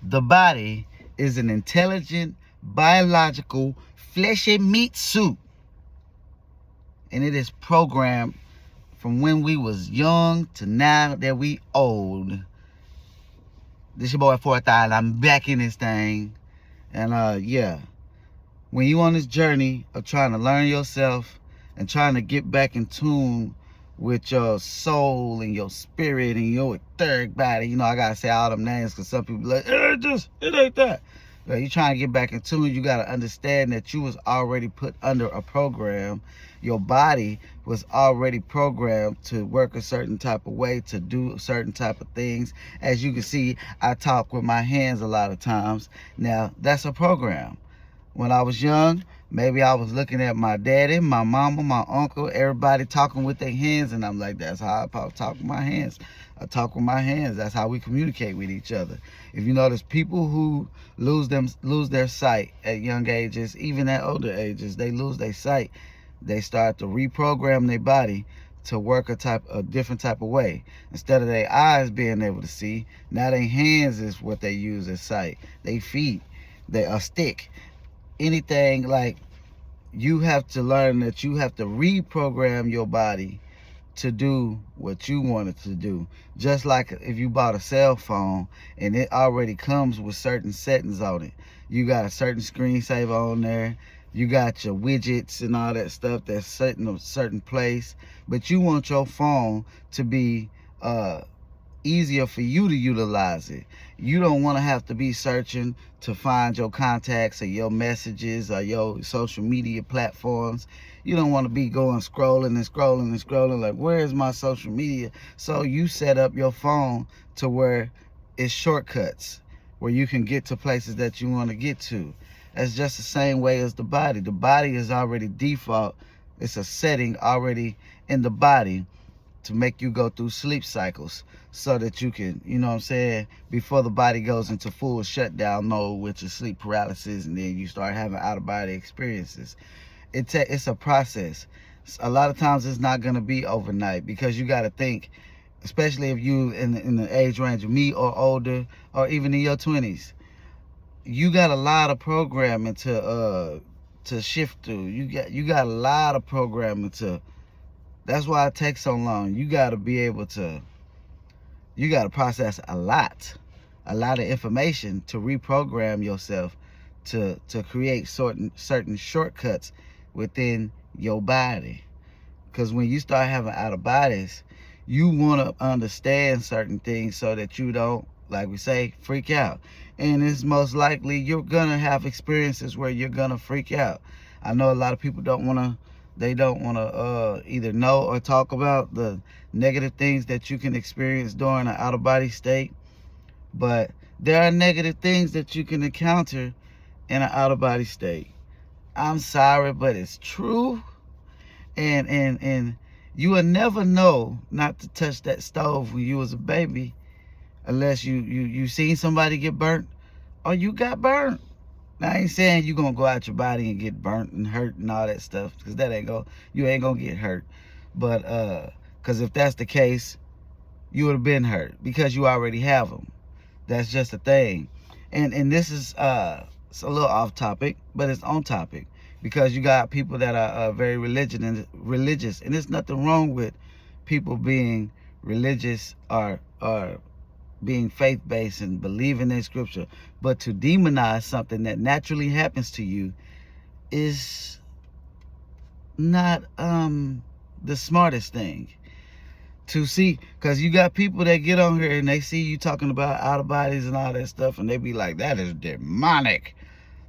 The body is an intelligent, biological, fleshy meat suit. And it is programmed from when we was young to now that we old. This your boy 4000. I'm back in this thing. And yeah. When you on this journey of trying to learn yourself and trying to get back in tune with your soul and your spirit and your etheric body, you know, I gotta say all them names because some people like, it ain't that. But you trying to get back in tune, you gotta understand that you was already put under a program. Your body was already programmed to work a certain type of way, to do certain type of things. As you can see, I talk with my hands a lot of times. Now, that's a program. When I was young, maybe I was looking at my daddy, my mama, my uncle, everybody talking with their hands, and I'm like, that's how I talk with my hands. I talk with my hands. That's how we communicate with each other. If you notice, people who lose their sight at young ages, even at older ages, they lose their sight. They start to reprogram their body to work a different type of way. Instead of their eyes being able to see, now their hands is what they use as sight. They feet, a stick. Anything, like, you have to learn that you have to reprogram your body to do what you want it to do. Just like if you bought a cell phone and it already comes with certain settings on it. You got a certain screensaver on there. You got your widgets and all that stuff that's set in a certain place. But you want your phone to be easier for you to utilize it. You don't want to have to be searching to find your contacts or your messages or your social media platforms. You don't want to be going scrolling and scrolling and scrolling like, where is my social media? So you set up your phone to where it's shortcuts, where you can get to places that you want to get to. That's just the same way as the body. The body is already default. It's a setting already in the body to make you go through sleep cycles so that you can, you know what I'm saying, before the body goes into full shutdown mode, which is sleep paralysis, and then you start having out-of-body experiences. It's a process. A lot of times it's not going to be overnight, because you got to think, especially if you in the age range of me or older, or even in your 20s, you got a lot of programming to shift through. You got a lot of programming to. That's why it takes so long. You got to be able to, you got to process a lot of information to reprogram yourself to create certain shortcuts within your body. Because when you start having out of bodies, you want to understand certain things so that you don't, like we say, freak out. And it's most likely you're going to have experiences where you're going to freak out. I know a lot of people don't want to either know or talk about the negative things that you can experience during an out-of-body state. But there are negative things that you can encounter in an out-of-body state. I'm sorry, but it's true. And you will never know not to touch that stove when you was a baby unless you seen somebody get burnt or you got burnt. Now, I ain't saying you're going to go out your body and get burnt and hurt and all that stuff, because you ain't going to get hurt. But, because if that's the case, you would have been hurt because you already have them. That's just a thing. And this is, it's a little off topic, but it's on topic, because you got people that are very religious, and there's nothing wrong with people being religious or being faith-based and believing in scripture. But to demonize something that naturally happens to you is not the smartest thing to see. Because you got people that get on here and they see you talking about out of bodies and all that stuff, and they be like, that is demonic.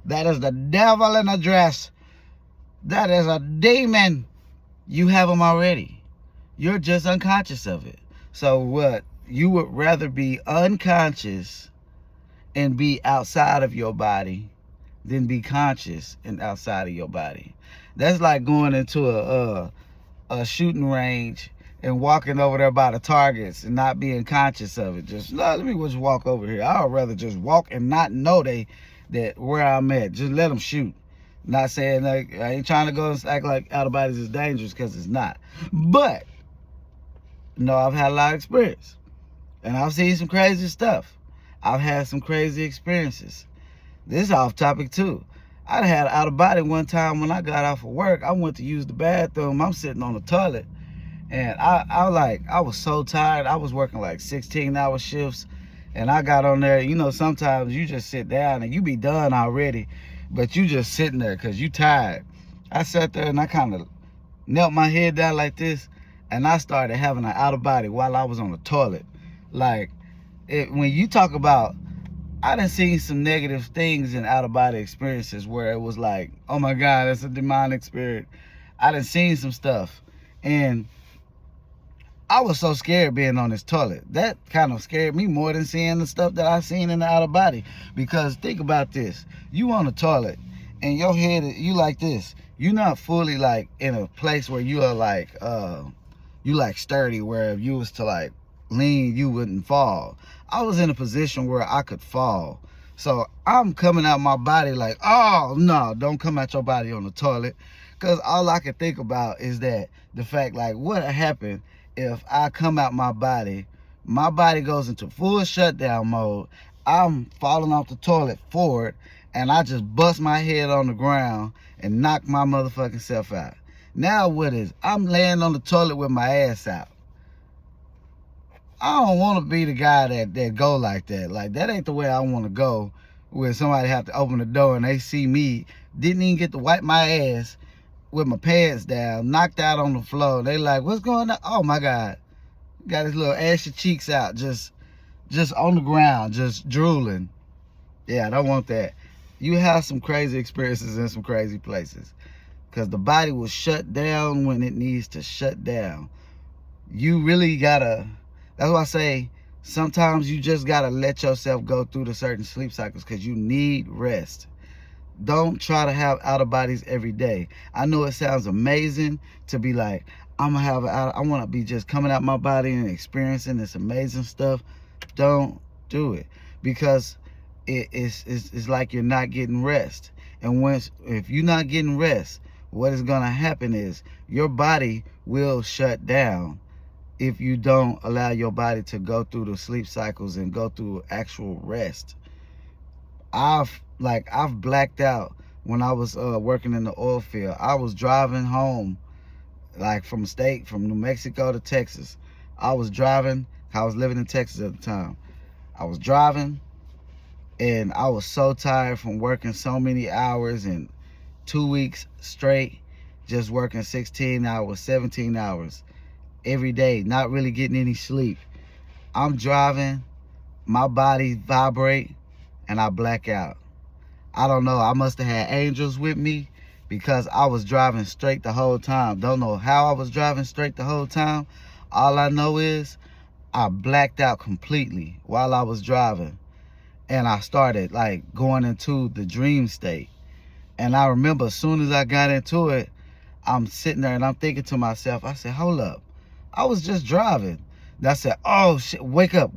That is the devil in a dress. That is a demon. You have them already. You're just unconscious of it. So what? You would rather be unconscious and be outside of your body than be conscious and outside of your body. That's like going into a shooting range and walking over there by the targets and not being conscious of it. Just let me just walk over here. I would rather just walk and not know that where I'm at. Just let them shoot. Not saying, like, I ain't trying to go and act like out of bodies is dangerous, because it's not. But no, I've had a lot of experience. And I've seen some crazy stuff. I've had some crazy experiences. This is off topic too. I had an out of body one time when I got off of work. I went to use the bathroom. I'm sitting on the toilet, and I was so tired. I was working like 16-hour shifts, and I got on there. You know, sometimes you just sit down and you be done already, but you just sitting there because you tired. I sat there and I kind of knelt my head down like this, and I started having an out of body while I was on the toilet. Like, when you talk about, I done seen some negative things in out of body experiences where it was like, oh my God, that's a demonic spirit. I done seen some stuff, and I was so scared being on this toilet. That kind of scared me more than seeing the stuff that I seen in the out of body. Because think about this, you on the toilet and your head, you like this. You're not fully like in a place where you are like, you like sturdy, where if you was to like lean, you wouldn't fall. I was in a position where I could fall. So I'm coming out my body like, oh no, don't come out your body on the toilet. Because all I could think about is that the fact, like, what happened if I come out my body goes into full shutdown mode, I'm falling off the toilet forward, and I just bust my head on the ground and knock my motherfucking self out. Now what is, I'm laying on the toilet with my ass out. I don't want to be the guy that go like that. Like, that ain't the way I want to go, where somebody have to open the door and they see me, didn't even get to wipe my ass with my pants down, knocked out on the floor. They like, what's going on? Oh my God. Got his little ashy cheeks out, just on the ground, just drooling. Yeah, I don't want that. You have some crazy experiences in some crazy places, because the body will shut down when it needs to shut down. You really gotta, that's why I say sometimes you just gotta let yourself go through the certain sleep cycles, because you need rest. Don't try to have out of bodies every day. I know it sounds amazing to be like, I want to be just coming out my body and experiencing this amazing stuff. Don't do it, because it's like you're not getting rest. And if you're not getting rest, what is going to happen is your body will shut down if you don't allow your body to go through the sleep cycles and go through actual rest. I've blacked out when I was working in the oil field. I was driving home, like from New Mexico to Texas. I was living in Texas at the time. I was driving, and I was so tired from working so many hours, and 2 weeks straight, just working 16 hours, 17 hours every day, not really getting any sleep. I'm driving, my body vibrate, and I black out. I don't know, I must have had angels with me, because I was driving straight the whole time. Don't know how I was driving straight the whole time. All I know is I blacked out completely while I was driving, and I started like going into the dream state. And I remember as soon as I got into it, I'm sitting there and I'm thinking to myself, I said, hold up, I was just driving. And I said, oh shit, wake up.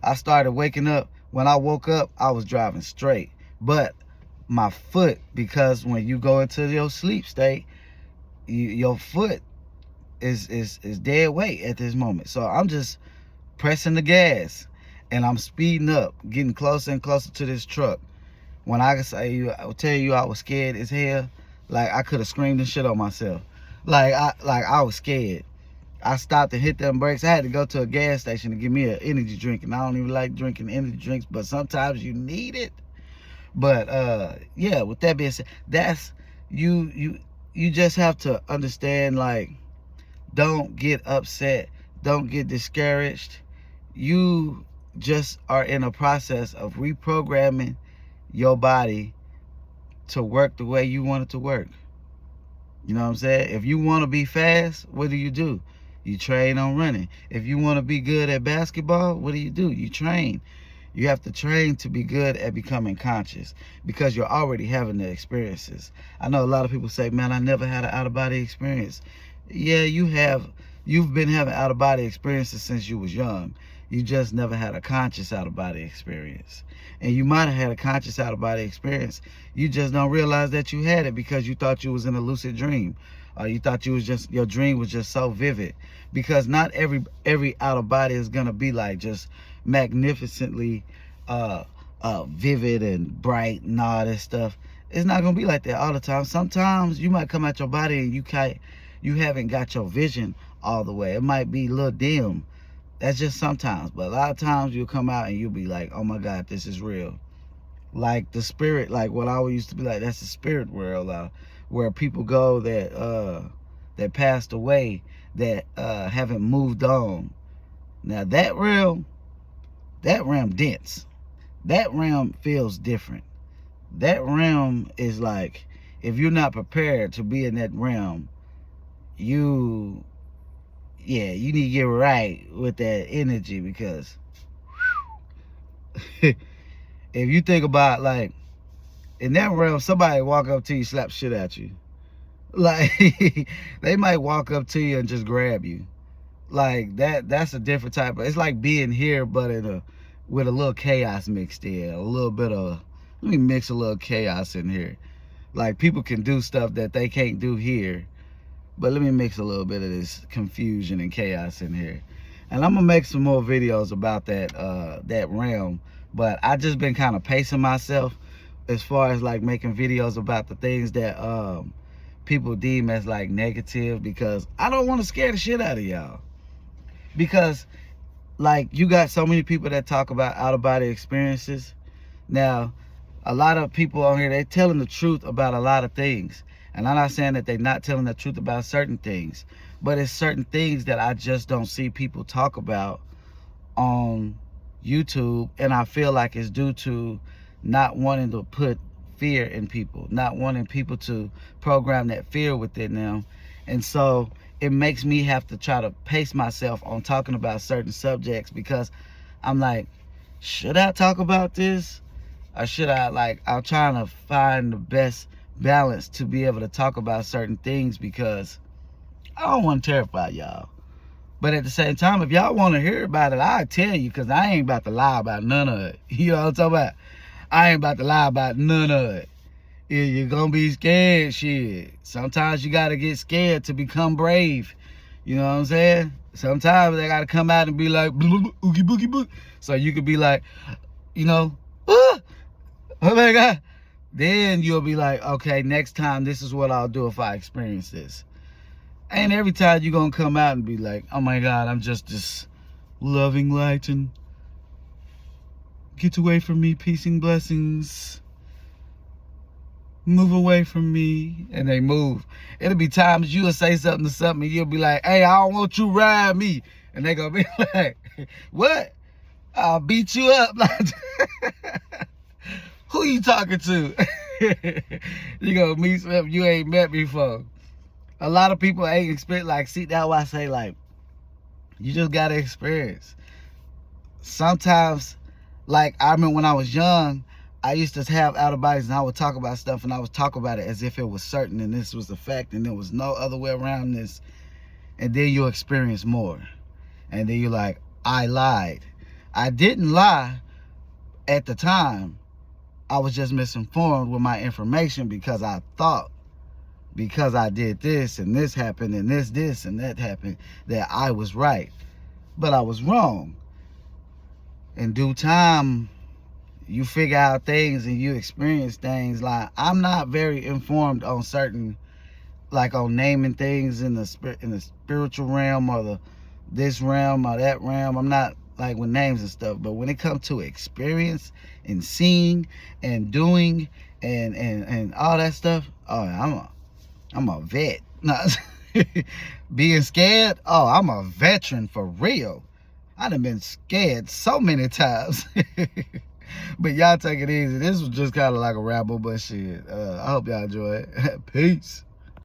I started waking up. When I woke up, I was driving straight. But my foot, because when you go into your sleep state, your foot is dead weight at this moment. So I'm just pressing the gas, and I'm speeding up, getting closer and closer to this truck. When I will tell you I was scared as hell. Like, I could have screamed and shit on myself. Like I was scared. I stopped and hit them brakes. I had to go to a gas station to give me an energy drink, and I don't even like drinking energy drinks, but sometimes you need it. But yeah, with that being said, that's you just have to understand, like, don't get upset, don't get discouraged. You just are in a process of reprogramming your body to work the way you want it to work. You know what I'm saying? If you want to be fast, what do? You train on running. If you want to be good at basketball, what do? You train. You have to train to be good at becoming conscious, because you're already having the experiences. I know a lot of people say, man, I never had an out-of-body experience. Yeah, you have. You've been having out-of-body experiences since you was young. You just never had a conscious out-of-body experience. And you might have had a conscious out-of-body experience. You just don't realize that you had it because you thought you was in a lucid dream. Or you thought your dream was just so vivid. Because not every out-of-body is going to be like just magnificently vivid and bright and all that stuff. It's not gonna be like that all the time. Sometimes you might come out your body and you haven't got your vision all the way. It might be a little dim. That's just sometimes. But a lot of times you'll come out and you'll be like, oh my God, this is real. Like the spirit, like what I always used to be like, that's the spirit world, where people go that passed away, that haven't moved on. Now that realm dense. That realm feels different. That realm is like, if you're not prepared to be in that realm, you need to get right with that energy, because if you think about, like, in that realm, somebody walk up to you, slap shit at you. Like, they might walk up to you and just grab you. Like, that's a different type of, it's like being here, but with a little chaos mixed in. A little bit of, let me mix a little chaos in here. Like, people can do stuff that they can't do here, but let me mix a little bit of this confusion and chaos in here. And I'm gonna make some more videos about that realm. But I just been kind of pacing myself as far as like making videos about the things that people deem as like negative, because I don't want to scare the shit out of y'all. Because like, you got so many people that talk about out-of-body experiences. Now, a lot of people on here, they telling the truth about a lot of things. And I'm not saying that they're not telling the truth about certain things, but it's certain things that I just don't see people talk about on YouTube. And I feel like it's due to not wanting to put fear in people, not wanting people to program that fear within them. And so it makes me have to try to pace myself on talking about certain subjects, because I'm like, should I talk about this? Or should I, like, I'm trying to find the best balance to be able to talk about certain things, because I don't want to terrify y'all. But at the same time, if y'all want to hear about it, I'll tell you, because I ain't about to lie about none of it. You know what I'm talking about? I ain't about to lie about none of it. Yeah, you're going to be scared, shit. Sometimes you got to get scared to become brave. You know what I'm saying? Sometimes they got to come out and be like, oogie boogie book. So you could be like, you know, oh my God. Then you'll be like, okay, next time this is what I'll do if I experience this. And every time you're going to come out and be like, oh my God, I'm just this loving light and get away from me, peace and blessings. Move away from me. And they move. It'll be times you'll say something to something and you'll be like, hey, I don't want you to ride me. And they gonna be like, what? I'll beat you up. Who you talking to? You gonna meet something you ain't met before. A lot of people ain't experience, like, see, that's why I say, like, you just gotta experience. Sometimes, like, I remember when I was young, I used to have out of bodies and I would talk about stuff, and I would talk about it as if it was certain and this was the fact and there was no other way around this. And then you'll experience more. And then you're like, I lied. I didn't lie at the time. I was just misinformed with my information, because I thought, because I did this and this happened and this and that happened, that I was right. But I was wrong. In due time, you figure out things and you experience things. Like, I'm not very informed on certain, like, on naming things in the spiritual realm, or this realm or that realm. I'm not like with names and stuff. But when it comes to experience and seeing and doing and all that stuff, oh, I'm a vet. No, being scared, oh, I'm a veteran for real. I done been scared so many times. But y'all take it easy. This was just kind of like a ramble, but shit. I hope y'all enjoy it. Peace.